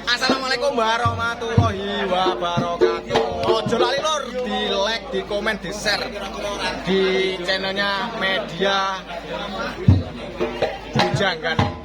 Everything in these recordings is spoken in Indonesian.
Assalamualaikum warahmatullahi wabarakatuh. Ojo lali lor, di like, di komen, di share di channelnya Media Bujangan.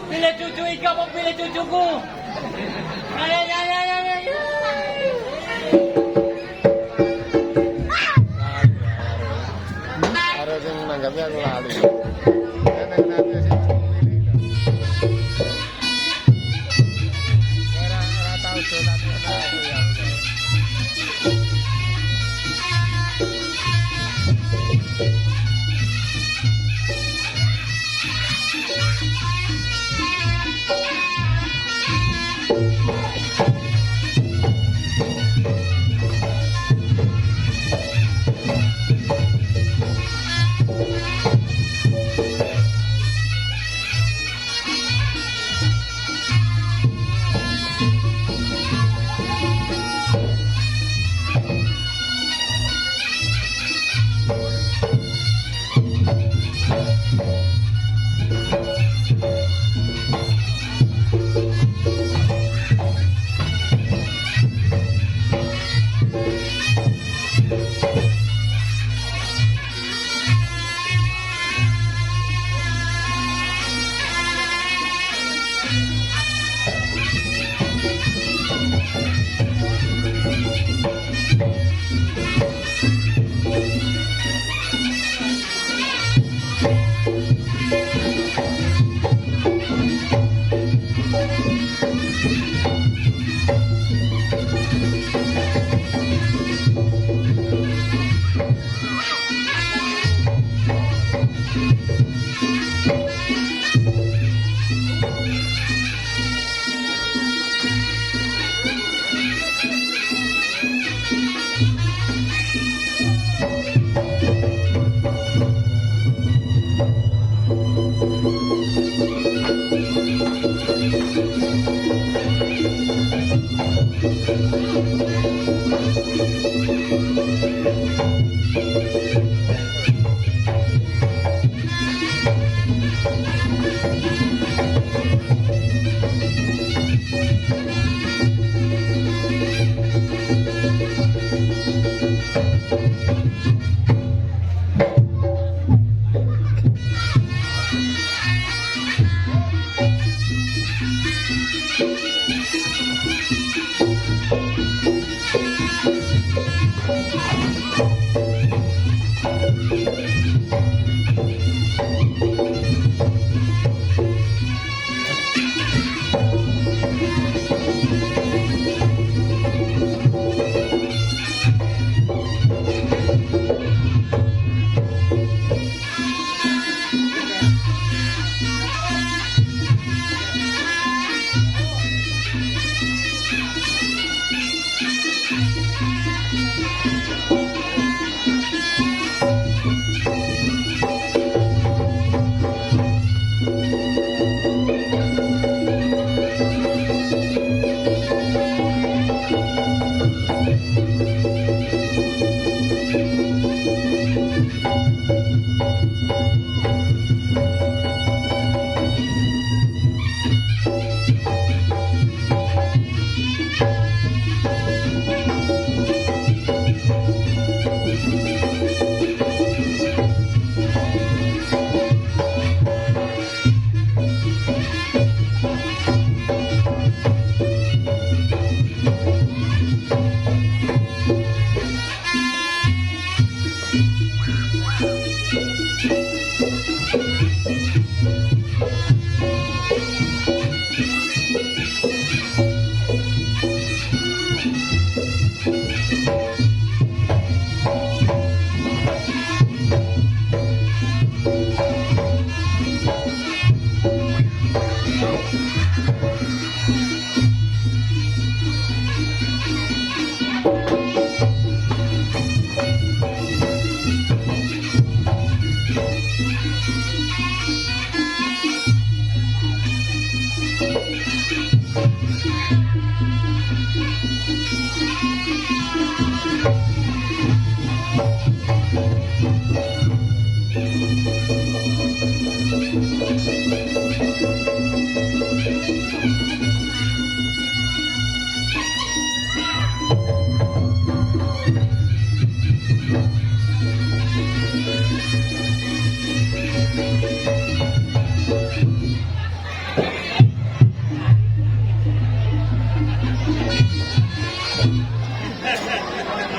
Pilih cucu Ika mau pilih cucuku. Ya. Harus yang menanggapnya aku lali.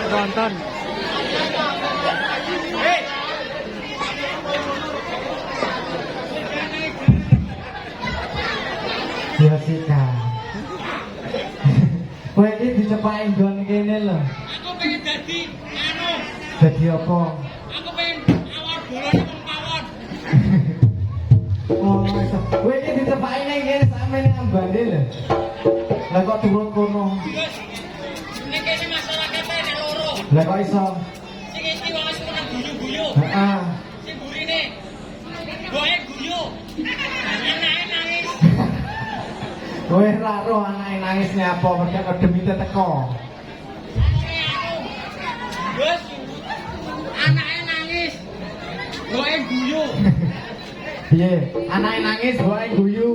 Nonton. Ya Sika. Kowe iki dicepaki nggon kene lho. Aku pengen dadi anu. Dadi apa? Aku pengen awal bolone wong pawon. Oh, iso. Kowe iki dicepaki nang kene sampe nang ambane lho. Lah kok turun kono? Gus. Nek kene masyarakate nek loro. Lah kok iso? Sing iki wong wis nang guyu-guyu. Heeh. Sing burine. Goe guyu. Anake nangis. Kowe ra roh anake nangis nyapa mergo demite teko. Gus. Anake nangis. Goe guyu. Piye? Anake nangis kowe guyu.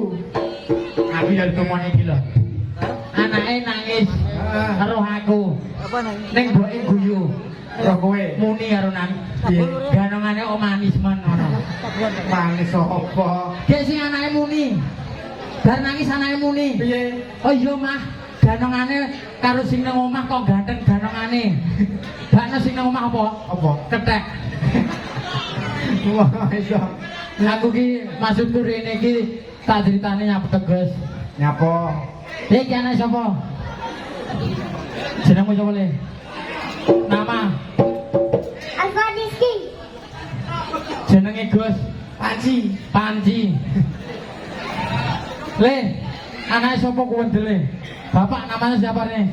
Aku ya temuan iki lho. Anake nangis karo aku. Apa nang? Ning mboke guyu. Roh kowe. Muni karo nang. Ganongane kok manis men ngono. Manis apa? Dek sing anake muni. Bar nangis anake muni. Piye? Oh iya mah, ganongane karo sing nang omah kok ganteng ganongane. Bakno sing nang omah apa? Apa? Ketek. Wah, iso. Aku ki maksudku rene iki tak critane nyapa teges. Nyapa? Dek iki anake sapa? Jenengmu sapa le? Nama? Alfa Rizky. Jenenge Gus Panci. Panji. Le, anake sapa kuwi ndele? Bapak namanya siapa nih?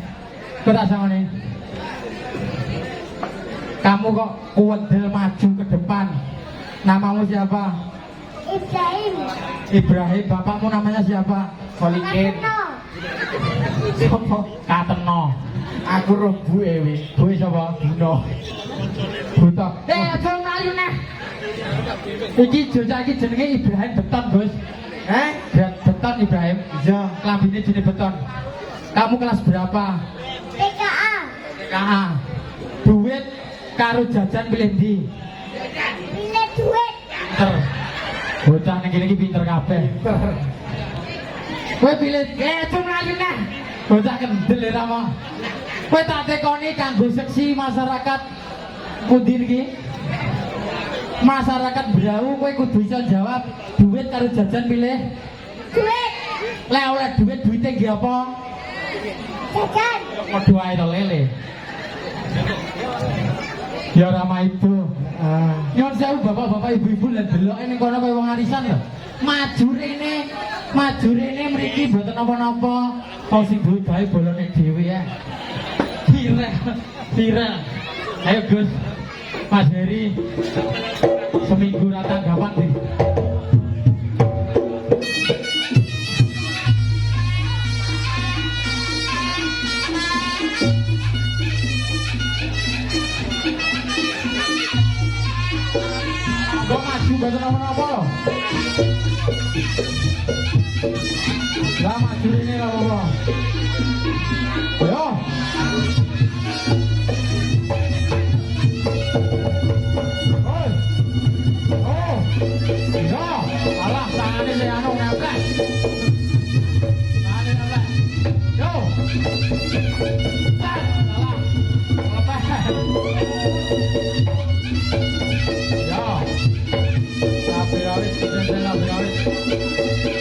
Kok tak sangone? Kamu kok kuwedel maju ke depan. Namamu siapa? Ibrahim. Ibrahim. Bapakmu namanya siapa? Solikin. Kateno. Siapa? Kateno. Aku roh buwe wis. Kuwi sapa? Dino. Buta. Aja mlayu neh. Iki jocah iki jenenge Ibrahim Beton, Gus. Beton Ibrahim. Iya. Klambine jenis Beton. Kamu kelas berapa? PKA. KA. Duit karo jajan pilih ndi? Pilih duit. Pinter. Bocah ning kene iki pinter kabeh. Kowe pilih mlayu neh. Bocah kendel ora mau. Kowe tak tekoni kanggo seksi masyarakat pundi iki? Masyarakat Brau kowe kudu iso jawab duit karo jajan pilih. Duit. Lek oleh duite nggih apa? Jajan. Padha ae to lele. Ya ramah itu. Nyon sewu bapak-bapak ibu-ibu lan deloke ning kono koyo wong arisan lho. Maju rene mriki mboten napa-napa. Kok sing duwe gawe bolone dhewe ya. Viral. Ayo Gus. Mas Heri. Seminggu ra tanggapan nih. Kok maju mboten napa-napa lho. Lah maju rene lho apa. Yo. Oi. Oh. Yo, alah tangane le anu nempel. Tangane nempel. Yo. Tar, alah. Lepas. Yo. Sampai awet, sampai awet.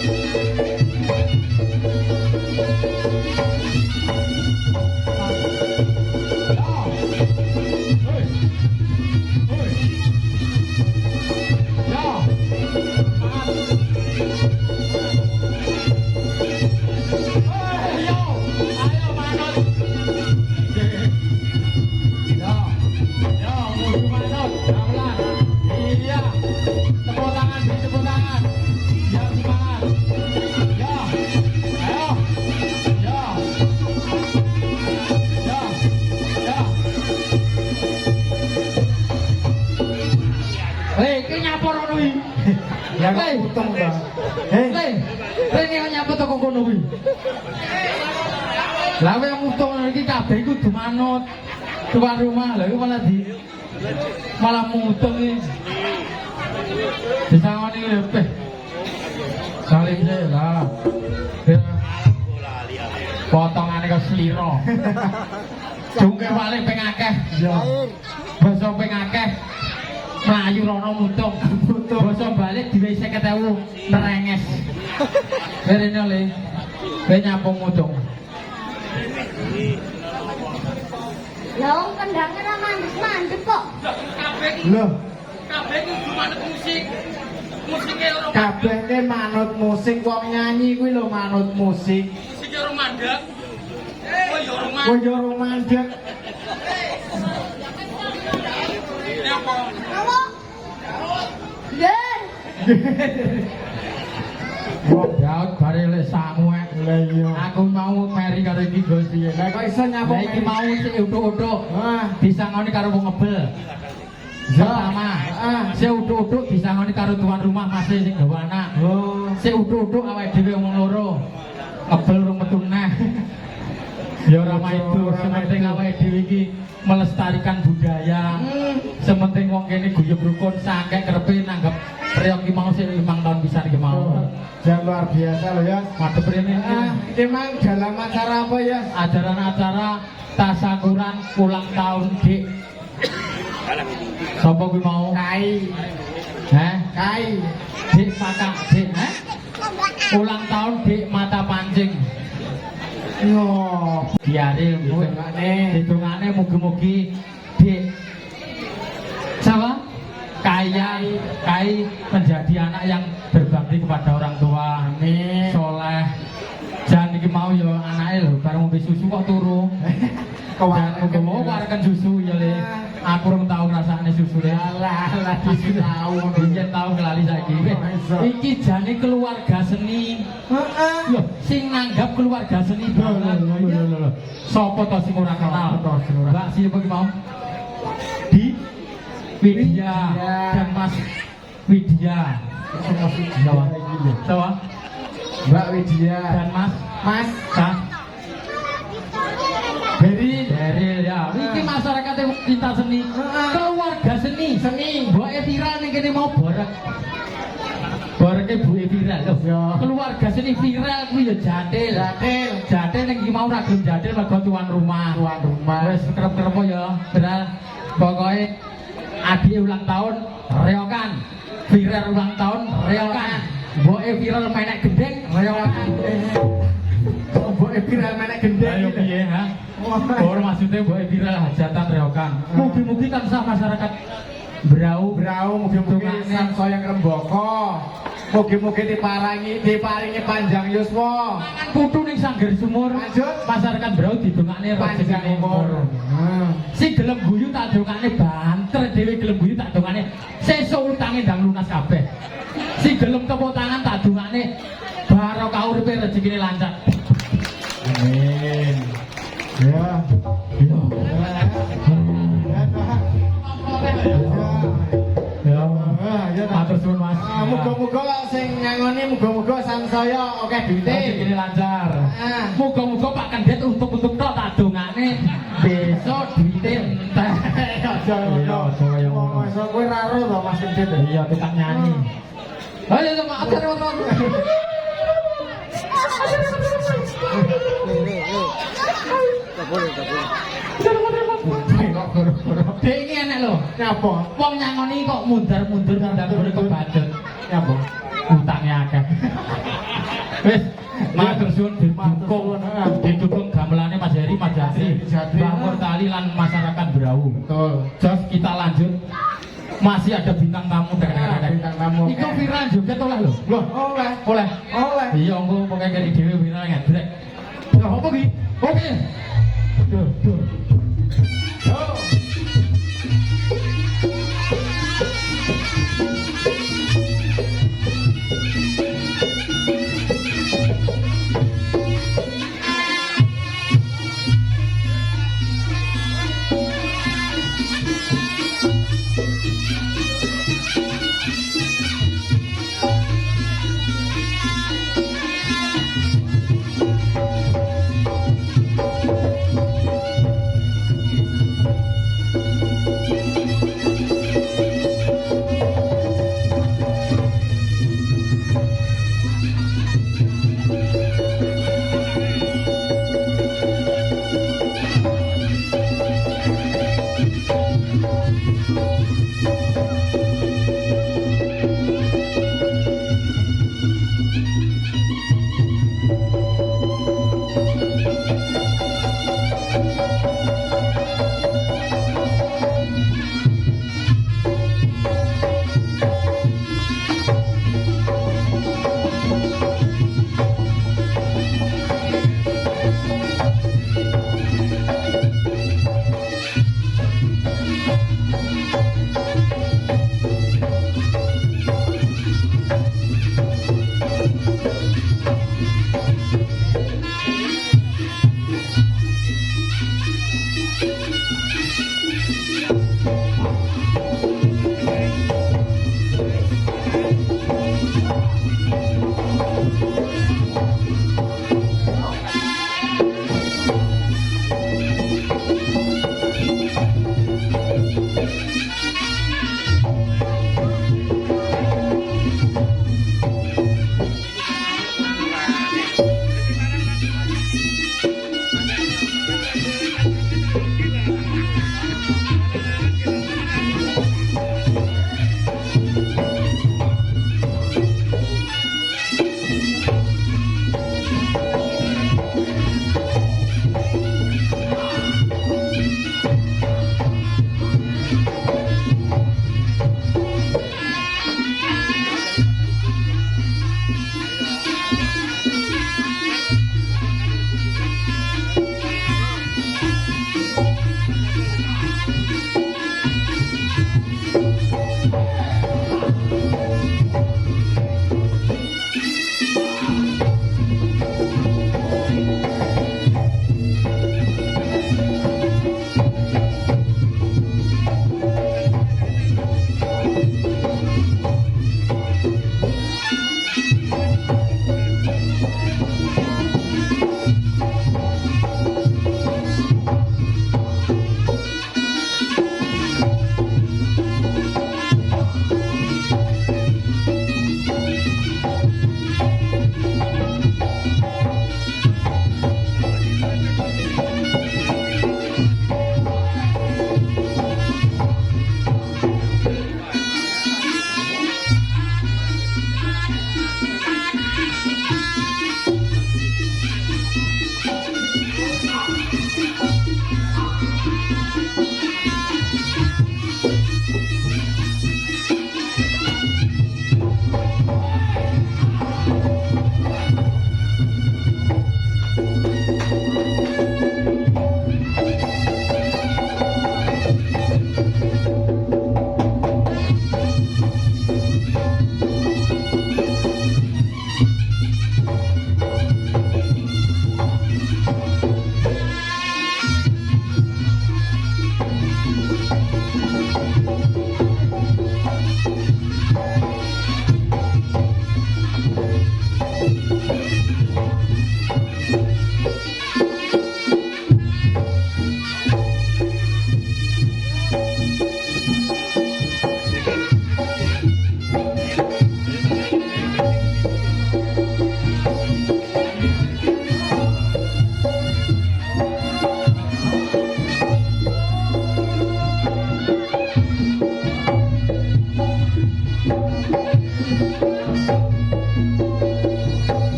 Ya kok utang ta. Rene kok nyapa toko kono kuwi. Lah kowe mutung iki kabeh iku kudu manut. Tuan rumah lha iku malah mutung iki. Disangoni lepeh. Salim saya lah. Potongane kok sliro. Jungke paling ping akeh. Ya. Basa ping akeh. Melayu rono mutung. Basa balik diwe 50.000 nerenges. Berene le. Kowe nyapa mutung. Lah wong kendhange ra mandek kok. Loh, Kabeh kudu manut musik. Musike ora kabeh ke manut musik, wong nyanyi kuwi lho manut musik. musike ora mandek. Oh ya ora Kowe yo ora mandek. apa? Apa? Yen. Wong daud bare le sangu ae. Lah iya. Aku mau meri karo iki Gus piye. Lah kok iso nyapa Lah iki mau sik utuk-utuk. Wah, Disangoni karo wong ngebel. Pertama, sik utuk-utuk disangoni karo tuan rumah masih sing gawe anak. oh. Sik utuk-utuk awake dhewe wong loro. Ngebel urung metu neh. Ya ora mah itu, sementing awake dhewe iki melestarikan budaya. Sementing wong kene guyub rukun sangkek krepe nanggep priok iki mau sik 5 tahun pisan iki mau. Jangan luar biasa loh ya. Madhep rene iki. Emang dalam acara apa ya? Ajaran-acara tasakuran ulang tahun Dik. Sapa kuwi mau? Kai, Kai. Dik Mata Dik, ulang tahun Dik Mata Pancing. Yo, Biare hitungane mugi-mugi Dik Jawa Kai menjadi anak yang berbakti kepada orang tua. amin. Soleh. Jan iki mau ya anake lho bareng ngombe susu kok turu. Jangan mau warkan susu ya le. Aku ora tau ngrasakne susu le. Alah, dikit tahu. Biyen tau ngelali saiki. Iki jane keluarga seni. Heeh. Loh, sing nanggap keluarga seni banget. Lho. Sopo to sing ora kenal? Mbak siapa ki mau? Di Widya dan Mas Widya. Jawa. Mbak Widya Dan Mas Kak Beril ya. Iki masyarakat cinta seni. Keluarga seni. Mbok viral ning kene mau borek. Boreke buke viral lho. Keluarga seni viral kuwi ya Jatil. Jatil ning iki mau ra gelem Jatil mergo tuan rumah. Wis kerep-kerep ya. Beral. Pokoke Adi ulang tahun reokan, viral ulang tahun reokan, boe viral menek gendeng reokan. Boe viral menek gendeng. Ayo piye ha? Oh maksudnya boe viral hajatan reokan. Mugi-mugi tansah masyarakat Brau Mugi-mugi sansaya ngrembaka. Mugi-mugi diparingi panjang yuswa. putu ning sanggar sumur. Lanjut. Masyarakat Brau didongakne Panjang umur. Si gelem guyu tak dongakne banter dhewe gelem guyu tak dongakne sesuk utange ndang lunas kabeh. Si gelem tepuk tangan tak dongakne barokah uripe rezekine lancar. Amin. Ya. Ya, matur suwun Mas. Muga-muga sing ngangoni muga-muga sansaya akeh duite. Rezekine lancar. Muga-muga Pak Kendet untuk tok tak dongakne besok duite entek. Aja ngono. kaya ngono. Masa kowe ra ro to Mas Kendet. Iya, tukang nyanyi. Ayo sama ajar motor. Dek enak lho. Nyapa? Wong nyangoni kok mundur-mundur ndang gone kebacut. Nyapa? Utangnya akeh. Wis, matur suwun didukung gamelane Mas Heri, Mas Jatri, Mbak Murtali lan masyarakat Brau. Betul. Jos kita lanjut. Masih ada bintang tamu Bintang tamu. Iku viral joget oleh lho. Loh, oleh. Oleh. Oleh. Iya, engko pokoke kali dhewe viral ngedrek. Ya apa ki? Oke. Duh. Oh.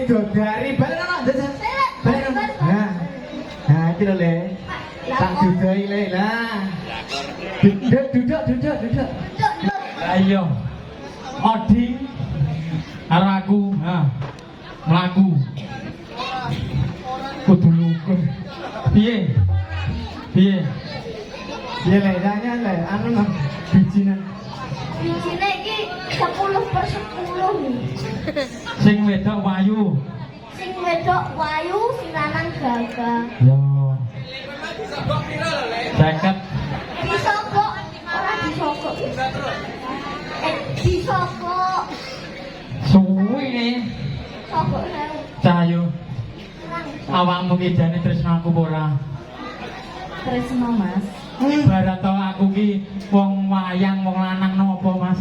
widodari balik ana jajan. Balik. Nah, iki lho Le. Tak dudoi Le lah. Duduk. Ayo. Oding karo aku, mlaku. Kudu lukur. Piye? Ya Le, nanya Le, anu nang bijinan. Bijine iki 10/10. Sing wedok wayu. Sing wedok wayu, sing lanang gagah. Yo. Jaket Disogok, ora disogok. Disogok. suwi ne. Sogok sewu. Cahyo, Nang awakmu ki jane tresnaku apa ora? tresno Mas. Ibarat to aku ki wong wayang, wong lanang nopo, Mas?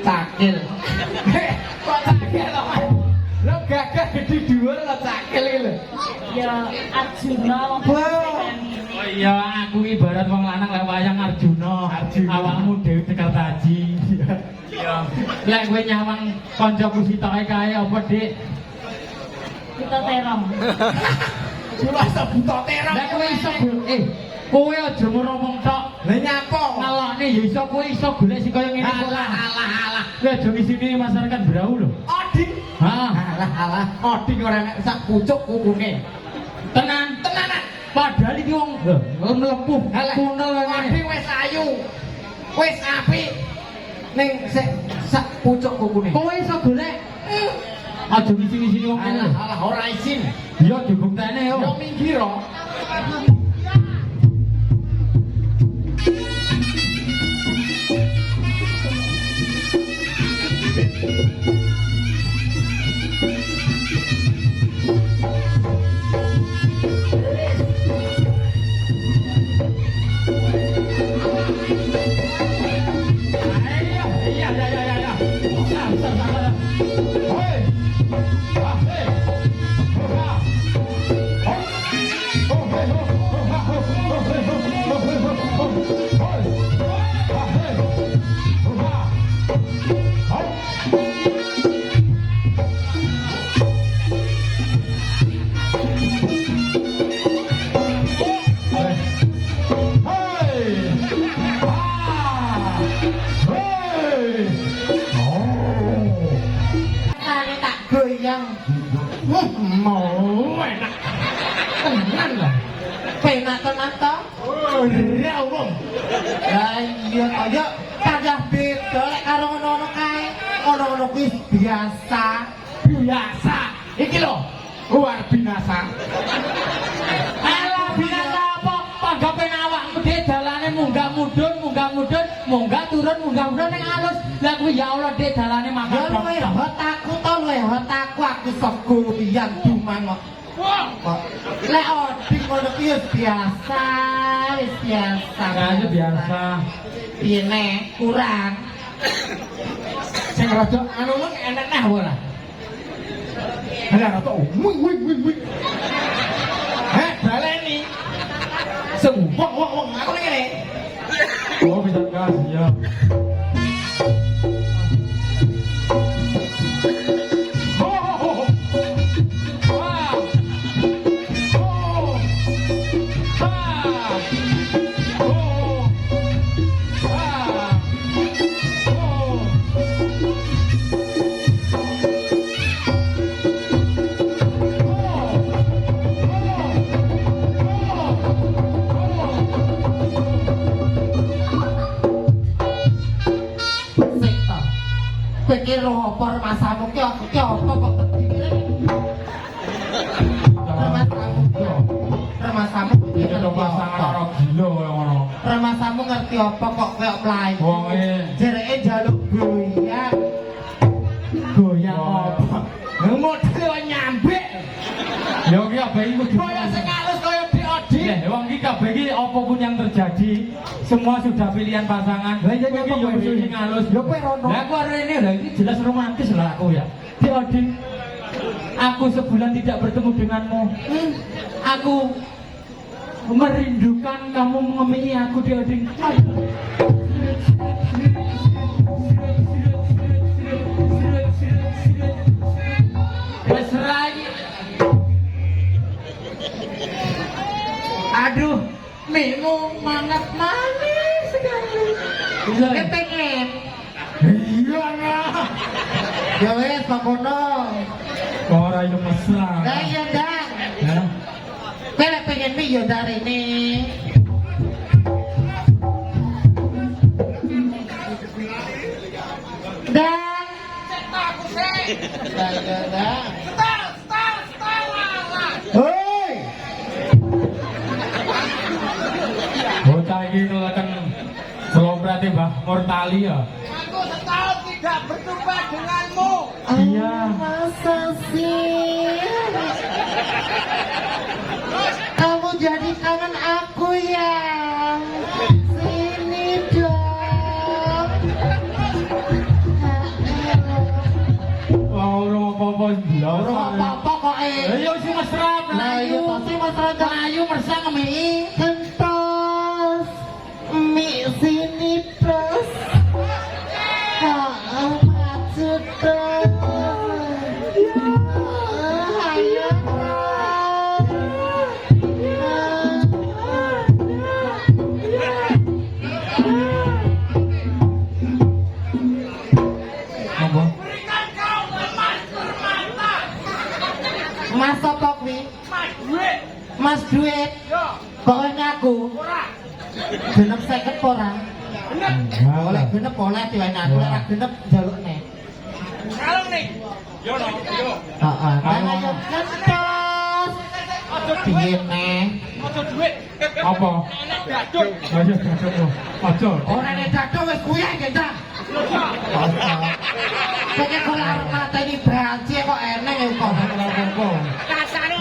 Cakil. Kok cakil to, Mas? Lo gagah gede dhuwur kok cakil iki lho. Ya Arjuna wong Oh iya, aku ibarat wong lanang lek wayang Arjuna. Awakmu Dewi Tekartaji. Iya. Lek kowe nyawang kancaku sitoke kae apa, Dik? kita terong. Cuma sebuto terong. Lek kowe iso kowe aja ngomong tok. Lah nyapa? Ngelokne ya iso kowe iso golek sing kaya ngene kok. Alah. Kowe aja ngisini masyarakat Brau lho. Oding. Alah. Oding ora nek sak pucuk kukune. Tenanan. Padahal iki wong mlepuh kunel ngene. Oding wis ayu. Wis apik. Ning sik sak pucuk kukune. Kowe iso golek. Aja ngisi-ngisini wong ngene. Alah ora izin. Ya dibuktene yo. Yo minggir kok. Goyang. Mau enak. Tenan lah. Penak tenan to. Oh, ya umum. Lah iya ayo kadah beda lek karo ngono kae. Ono-ono kuwi biasa. Iki lho, luar binasa. Alah binasa apa? Panggape awakmu dhewe dalane munggah mudhun, munggah turun ning alus. Lah kuwi ya Allah dhewe dalane Ya makan. luwe hotaku to luwe hotaku aku sego piyan dumang kok. Lek oding ngono ki wis biasa. Kayaknya biasa. Piye nek kurang. Sing rada anu lu enak nah ora. Lah rada wing. Baleni. Sembong wong aku ning kene. Oh bisa kasih ya. Pikir apa remasamu ki apa kok tedine? Remasamu iki Ada pasangan orang gila yang ngono. Remasamu ngerti apa kok koyo mlayu? Wonge Jereke njaluk goyang. Goyang apa? Model nyambek. ya ki kabeh iku Koyo sing halus koyo diodi. ya wong iki kabeh iki apapun yang terjadi semua sudah pilihan pasangan. Lah iya Kowe nyapa iki yo kowe mesti iki? sing halus. Ya kowe rono. Lah aku arene lha iki jelas romantis lah aku ya. Di Odin, aku sebulan tidak bertemu denganmu. Aku merindukan kamu mengemili aku di Odin. Wes Memu mangat manis sekali. Iya. Kepengen. Iya lah. Ya wes pakono. Ora iso mesra. Lah iya Dang. Ya. Kowe lek pengen mie yo darene. Dang. Dang. Hoi. Bocah iki keleken selomprate Mbah Murtali ya. Aku setahun tidak berjumpa denganmu. Iya. Masa sih? Kamu jadi kangen aku ya? Sini dong. Ora apa-apa blas. Ora apa-apa kok Ayo sing mesra Lah iya mlayu. pasti Mas Raja. Melayu mersa ngemi. Kentos mie sini plus. Maju dong. Ayo. Apa? Berikan kau emas permata. Mas apa kuwi? Mas duit. Mas duit. Yo, Pokoknya aku ora. genep 50 ora. Bener. Oleh genep oleh diwane aku ora genep jalukne. Kalau nih. Yo no, yo. Heeh. Kan ayo kentos. Ojo Piye duit. neh? Ojo duit. Apa? Nenek daduk. Ayo ayo. Aja. Ora nek dado wis kuwi ae ta. Pokoknya kalau arep mateni banci kok eneng ya kok. Apa? Kasane.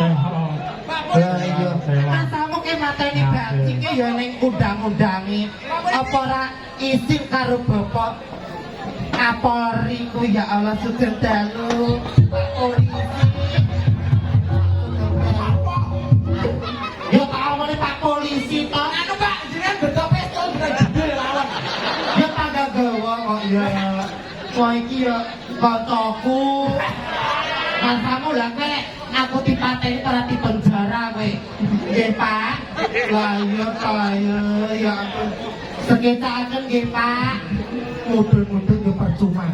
Pak Lah iya. Polisi. Asamu ki mateni banci ki ya ning undang-undangi. Apa ora izin karo bapak Kapolri ku ya Allah sugeng dalu Pak Polisi. Ya tau meneh Pak Polisi to. Anu Pak, jenengan beto pistol bener judul lawan. Ya tangga gawa kok ya. Wah iki ya kancaku. Masamu lah kowe nek aku dipateni ora dipenjara kowe. Nggih, Pak. Lah iya to ya ampun. Sekitaken nggih, Pak. Mudun-mudun yo percuma.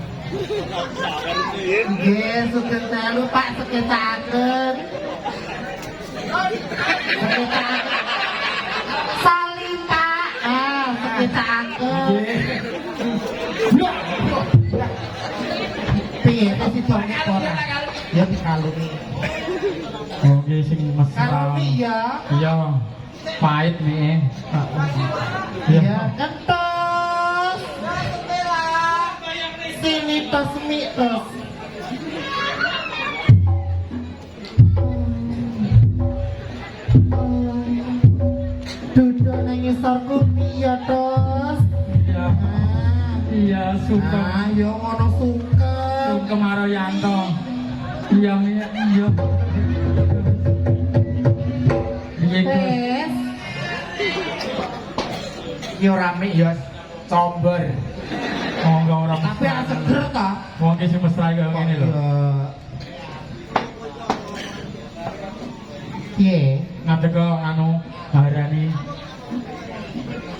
Nggih, sugeng dalu Pak, sekitaken. Sekitaken. Salim, Pak. Ah, sekitaken. Piye to sidone ora? Ya dikalungi. Oke sing mesra. Kalungi ya. Iya. Pahit nih. Ya kentos. Sini tos mie tos. Duduk nang ngisor mie ya tos. Iya. Iya, suka. Ayo ngono sungkem. Suka Maroyanto. Iya, iya. Iya. Iya, Gus. Tes. Yo rame yo comber. Monggo ora Tapi ora seger ta? Wong iki sing mesra kaya ngene lho. Piye? Ngadeg anu Maharani.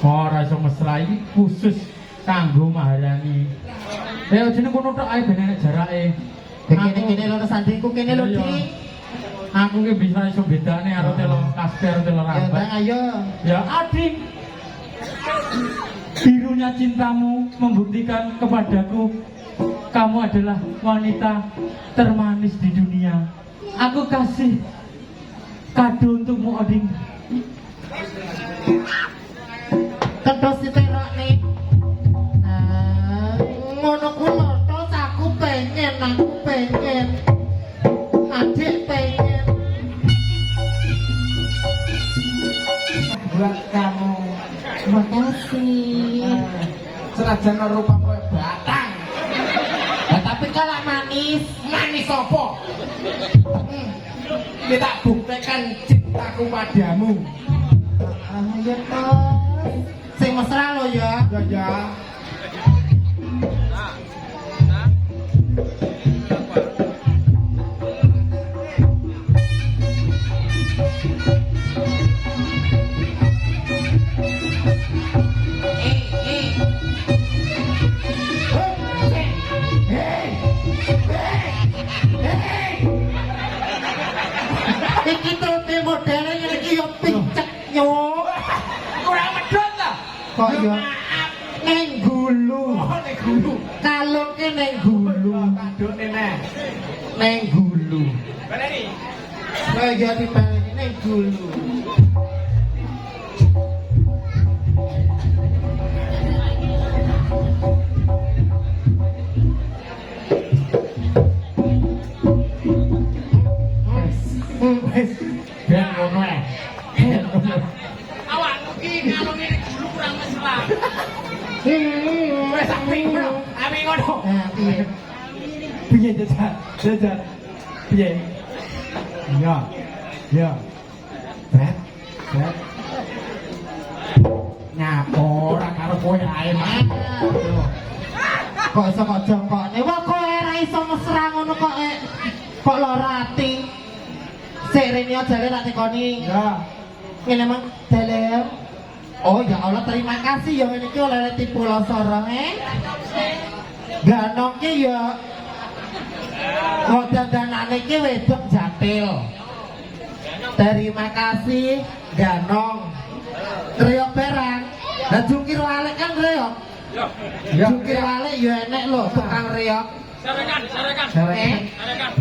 Ora iso mesra iki khusus kanggo Maharani. Ya jeneng kono tok ae ben enek jarake. Kene-kene lho sandingku kene lho, Iya. Dik. Aku ki bisa iso bedane karo telo kasper telo Ya, Bang, rambat. ayo. Ya adik. Birunya cintamu membuktikan kepadaku kamu adalah wanita termanis di dunia. Aku kasih kado untukmu, Oding. Kentos diterok nih. Nah, ngono ku lho, tos aku pengen. Adik pengen. Buat kamu. Makasih. Senajan rupa kowe batang. Ya, tapi kalau manis apa? Kita buktikan cintaku padamu. Ya tos. Sing mesra lo ya. Ya. Iki trote modele ngene iki yo picek yo. Ora medhot ta? Kok yo ning gulu. Ning gulu. Kalungke ning gulu. Padone neh. Ning gulu. Baleni. Lah ya dibalik ning gulu. Wis ben ngono ae. Awakmu ki kalau ngene dulu kurang mesra. Wis apik bro. Apik ngono. Nah, piye? Piye jajal? Jajal. Piye? Ya. Ya. Bet. Bet. Nyapora karo kowe ae mah. Kok iso kok jongkokne? Wah kok ora iso mesra ngono kok kok lara ati. Sik rene jare tak tekoni. Ya. Ngene mang dalem. Oh ya Allah terima kasih ya ngene iki oleh tipu losoro Ganong ki ya dandanane ki wedok jatil. Terima kasih Ganong. Kriok perang. Lah jungkir walik kan kriok. Ya. Jungkir walik ya enek lho tukang riok. Sarekan. Sarekan. Sarekan.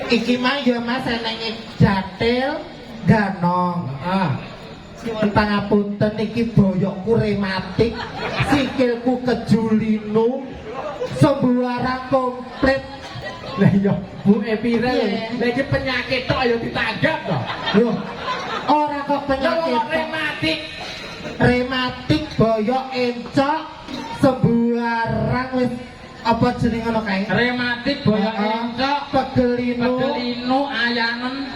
Iki mah ya Mas enenge jatil Ganong. Pangapunten iki boyokku rematik, sikilku kejulinu, sembuaran komplit. Lah iya, Bu Epira lha iki penyakit tok ayo ditanggap to. Loh, ora kok penyakit rematik. Rematik boyok encok sembuaran wis apa jenenge ngono kae? Rematik boyok encok, pegelinu, ayanen.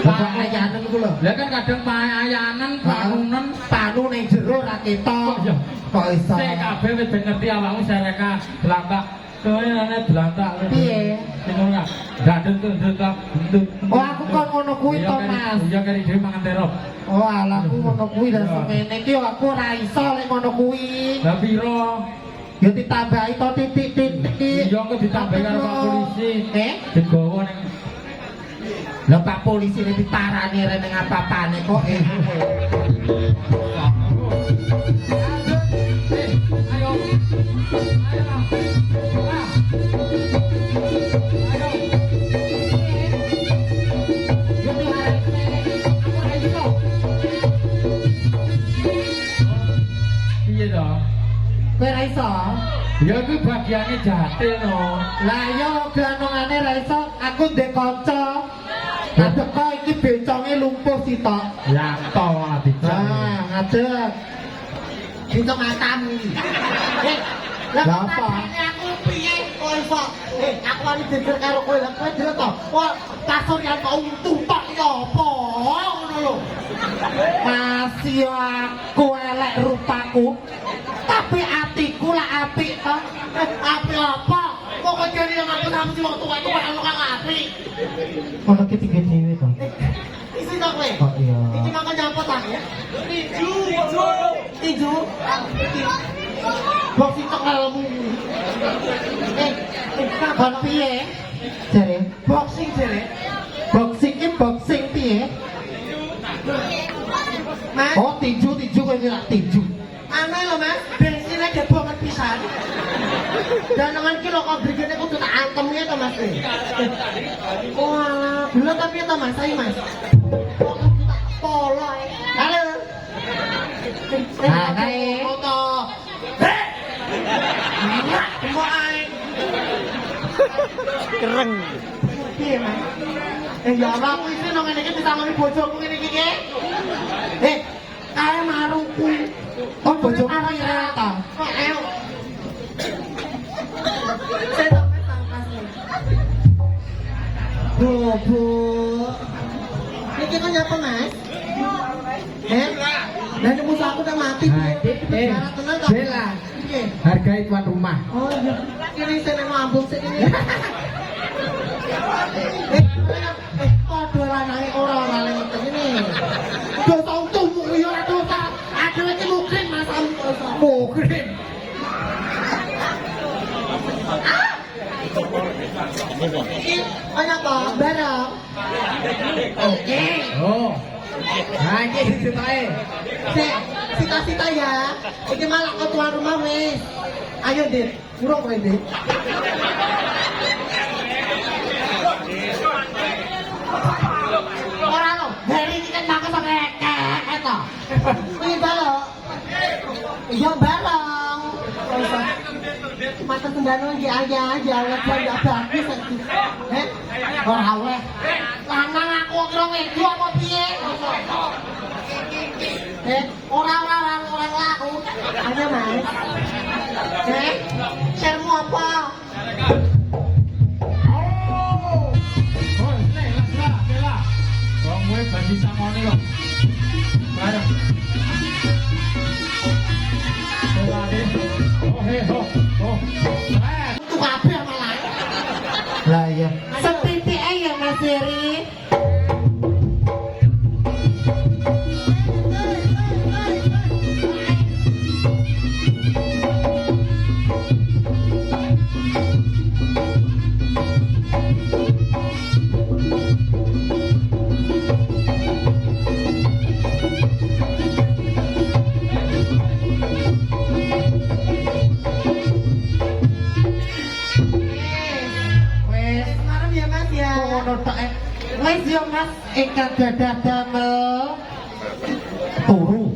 Bapak ayanen ku lho. Lah kan kadang pae ayanen, panunen, panu ning jero ra ketok. Kok iso? Sik kabeh wis ben ngerti awakmu sareka blantak. Kowe ana blantak. Piye? Sing ora. Gandeng tuh tak bentuk. Oh aku kon ngono kuwi to Mas. Iya kari dhewe mangan terop. Oh alah aku ngono kuwi lah semene iki aku ora iso lek ngono kuwi. Lah piro? Ya ditambahi to titik-titik. Iya kok ditambahi karo Pak Polisi. Digowo ning Lah Pak Polisi ini diparani rene apa-apane kok Ayo. Piye to? Kowe ra iso? Ya kuwi bagiane jatil no. Lah ya ganongane ra iso, aku ndek kanca. Adek kok iki beconge lumpuh sitok. Ya to dicak. Nah, ngadeg. Itu matamu. Lah apa? Aku piye kok iso? Aku ani dijer karo kowe, lah kowe dhewe to. Kok kasur yang kok untu tok ya apa? Ngono lho. Masih aku elek rupaku. Tapi atiku lah apik to. Apik apa? Kok jadi yang aku sama si wong tuwa-tuwa anu kang apik. Ono ki tiga dhewe to. Isi to kowe? Kok iya. Iki makan nyapa ta? Tinju. Kok sitok elmu. Kon piye? Jare boxing jare. Boxing ki boxing piye? Mas. Oh, tinju kowe ora tinju. Ane lho Mas, bensinnya gebongan pisan. Danangan ki lho kok brigene kudu tak antemnya to Mas. Wah, belum tapi to Mas, ayo Mas. Kok kudu tak polo ae. Halo. Ah, kae. Foto. Heh. Kok ae. Kereng. Piye Mas? Ya Allah, aku iki nang ngene iki ditangoni bojoku ngene iki ki. Kae maruku. Oh bojoku ira ta. Kok ayo. Bu. Iki kan nyapa Mas? Lah nemu aku udah mati. Bella. Hargai tuan rumah. Oh iya. Kini saya mau ambung sik ini. Padha lanange ora ngene iki. Dosa untukmu yo ora dosa. Aduh iki mungkin Mas. Mukrim. Ano to? Barang? Oke. Oh. Nah, ini ceritanya. Sita-sita ya. Iki malah ke tuan rumah wis. Ayo, Dit. Urung kowe, Dit. Ora lo, dari iki kan makan sampe eto. Kuwi balok. Iya bareng. Mata sendano iki aja lagi ndak bagus iki. Ora oleh. Lanang aku kira wedo apa piye? Ora laku. Ayo, Mas. Sermu apa? Oh, lah. Wong kowe bagi samone kok. Bareng. Oh. Untuk kabeh malah. Lah iya. Setitike ya Mas Heri. Wes, marem ya Mas ya. Ngono tok. Wes yo Mas, ingkang gadah damel Turu.